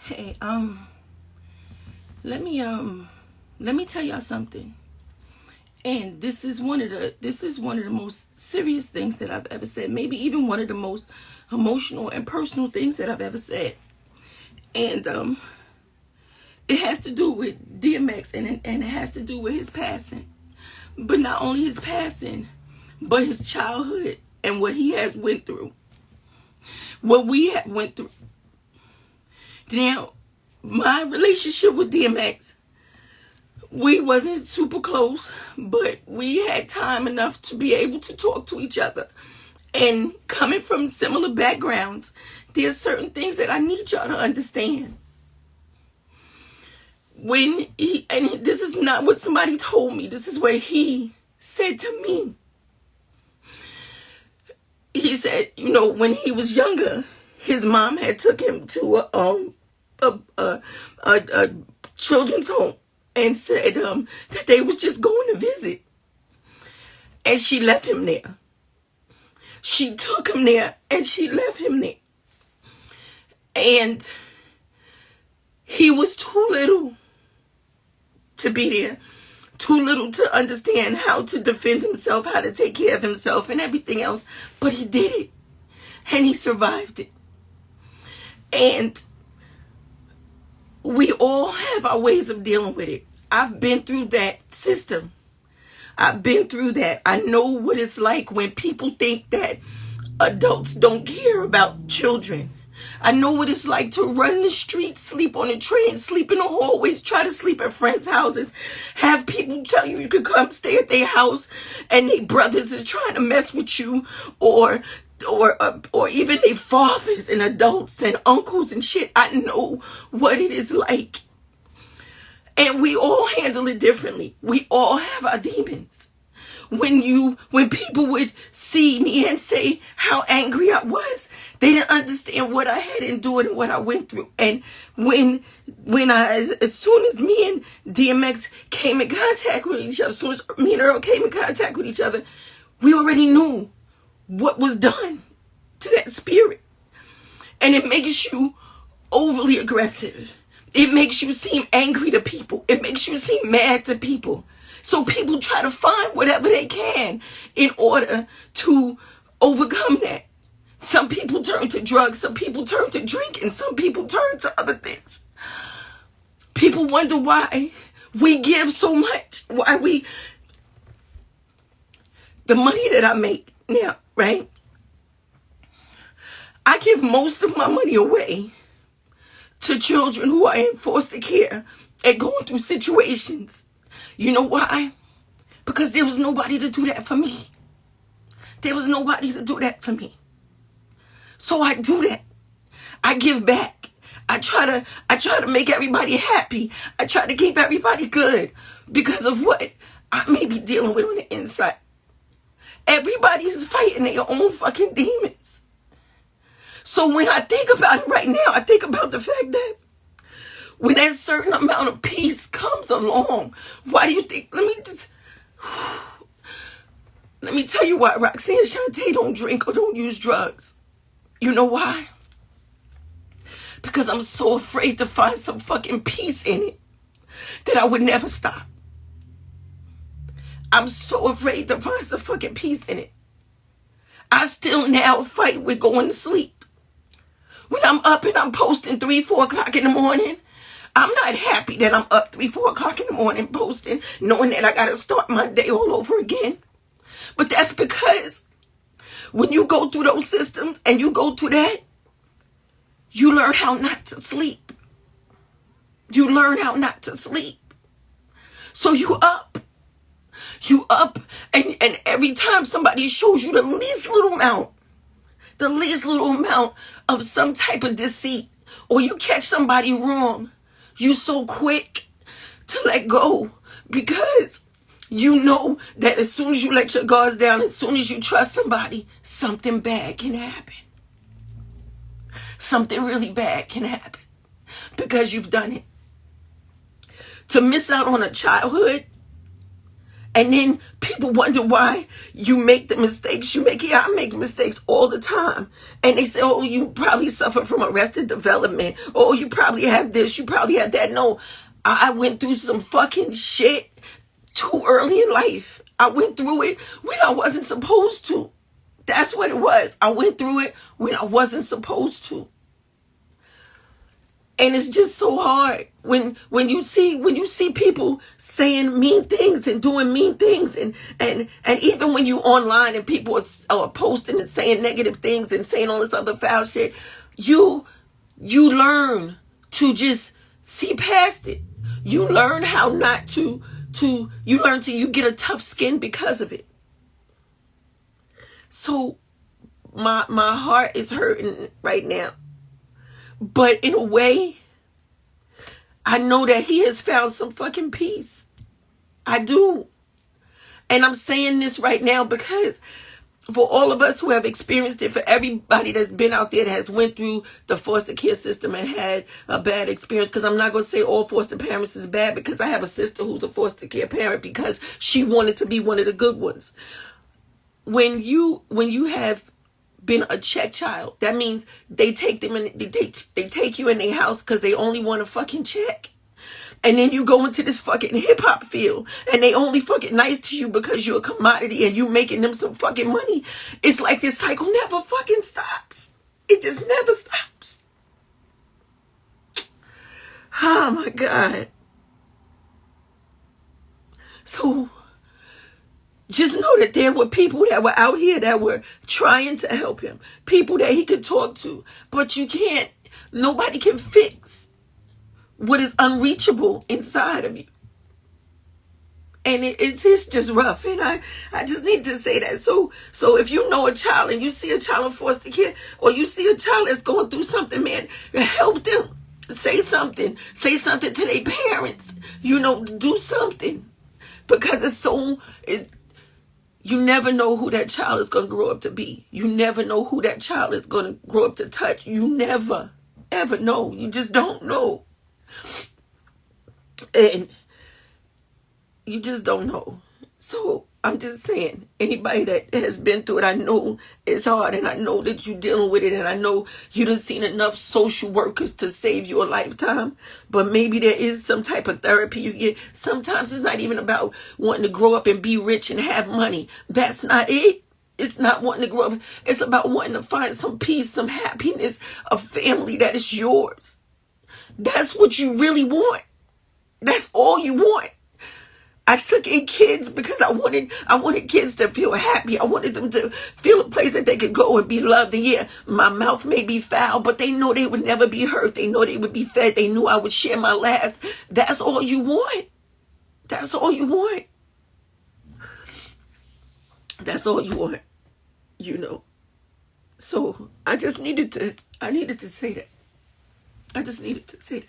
Hey, let me tell y'all something. And this is one of the most serious things that I've ever said. Maybe even one of the most emotional and personal things that I've ever said. And it has to do with DMX, and it has to do with his passing. But not only his passing, but his childhood and what he has went through. What we have went through. Now, my relationship with DMX, we wasn't super close, but we had time enough to be able to talk to each other. And coming from similar backgrounds, there's certain things that I need y'all to understand. And this is not what somebody told me. This is what he said to me. He said, when he was younger, his mom had took him to a children's home and said that they was just going to visit. And she left him there. She took him there and she left him there. And he was too little to be there. Too little to understand how to defend himself, how to take care of himself and everything else. But he did it. And he survived it. And we all have our ways of dealing with it. I've been through that system. I've been through that. I know what it's like when people think that adults don't care about children. I know what it's like to run the streets, sleep on the train, sleep in the hallways, try to sleep at friends' houses, have people tell you could come stay at their house and their brothers are trying to mess with you, or even their fathers and adults and uncles and shit. I know what it is like. And we all handle it differently. We all have our demons. When people would see me and say how angry I was, they didn't understand what I had endured and what I went through. And as soon as me and DMX came in contact with each other, as soon as me and Earl came in contact with each other, we already knew what was done to that spirit. And it makes you overly aggressive. It makes you seem angry to people. It makes you seem mad to people. So people try to find whatever they can in order to overcome that. Some people turn to drugs, some people turn to drinking, some people turn to other things. People wonder why we give so much, the money that I make now, right? I give most of my money away to children who are in foster care and going through situations. You know why? Because there was nobody to do that for me. There was nobody to do that for me. So I do that. I give back. I try to make everybody happy. I try to keep everybody good because of what I may be dealing with on the inside. Everybody is fighting their own fucking demons. So when I think about it right now, I think about the fact that when that certain amount of peace comes along, why do you think, let me tell you why Roxanne Shante don't drink or don't use drugs. You know why? Because I'm so afraid to find some fucking peace in it that I would never stop. I'm so afraid to find some fucking peace in it. I still now fight with going to sleep. When I'm up and I'm posting 3, 4 o'clock in the morning, I'm not happy that I'm up 3, 4 o'clock in the morning posting, knowing that I got to start my day all over again. But that's because when you go through those systems and you go through that, you learn how not to sleep. You learn how not to sleep. So you up, and every time somebody shows you the least little amount of some type of deceit, or you catch somebody wrong, you so quick to let go because you know that as soon as you let your guards down, as soon as you trust somebody, something bad can happen. Something really bad can happen because you've done it. To miss out on a childhood And then people wonder why you make the mistakes you make. Yeah, I make mistakes all the time. And they say, oh, you probably suffer from arrested development. Oh, you probably have this, you probably have that. No, I went through some fucking shit too early in life. I went through it when I wasn't supposed to. That's what it was. I went through it when I wasn't supposed to. And it's just so hard when you see people saying mean things and doing mean things, and even when you online and people are posting and saying negative things and saying all this other foul shit, you learn to just see past it. You learn how not to you get a tough skin because of it. So my heart is hurting right now. But in a way, I know that he has found some fucking peace. I do. And I'm saying this right now because for all of us who have experienced it, for everybody that's been out there that has went through the foster care system and had a bad experience, because I'm not going to say all foster parents is bad, because I have a sister who's a foster care parent because she wanted to be one of the good ones. When you have been a check child, that means they take them and they take you in their house because they only want a fucking check. And then you go into this fucking hip hop field and they only fucking nice to you because you're a commodity and you making them some fucking money. It's like this cycle never fucking stops. It just never stops. Oh my God. So just know that there were people that were out here that were trying to help him. People that he could talk to. But nobody can fix what is unreachable inside of you. And it's just rough. And I just need to say that. So if you know a child and you see a child in foster care, or you see a child that's going through something, man, help them. Say something. Say something to their parents. Do something. Because you never know who that child is going to grow up to be. You never know who that child is going to grow up to touch. You never, ever know. You just don't know. And you just don't know. So I'm just saying, anybody that has been through it, I know it's hard, and I know that you're dealing with it, and I know you done seen enough social workers to save you a lifetime, but maybe there is some type of therapy you get. Sometimes it's not even about wanting to grow up and be rich and have money. That's not it. It's not wanting to grow up. It's about wanting to find some peace, some happiness, a family that is yours. That's what you really want. That's all you want. I took in kids because I wanted kids to feel happy. I wanted them to feel a place that they could go and be loved. And yeah, my mouth may be foul, but they know they would never be hurt. They know they would be fed. They knew I would share my last. That's all you want. That's all you want. That's all you want. So I needed to say that. I just needed to say that.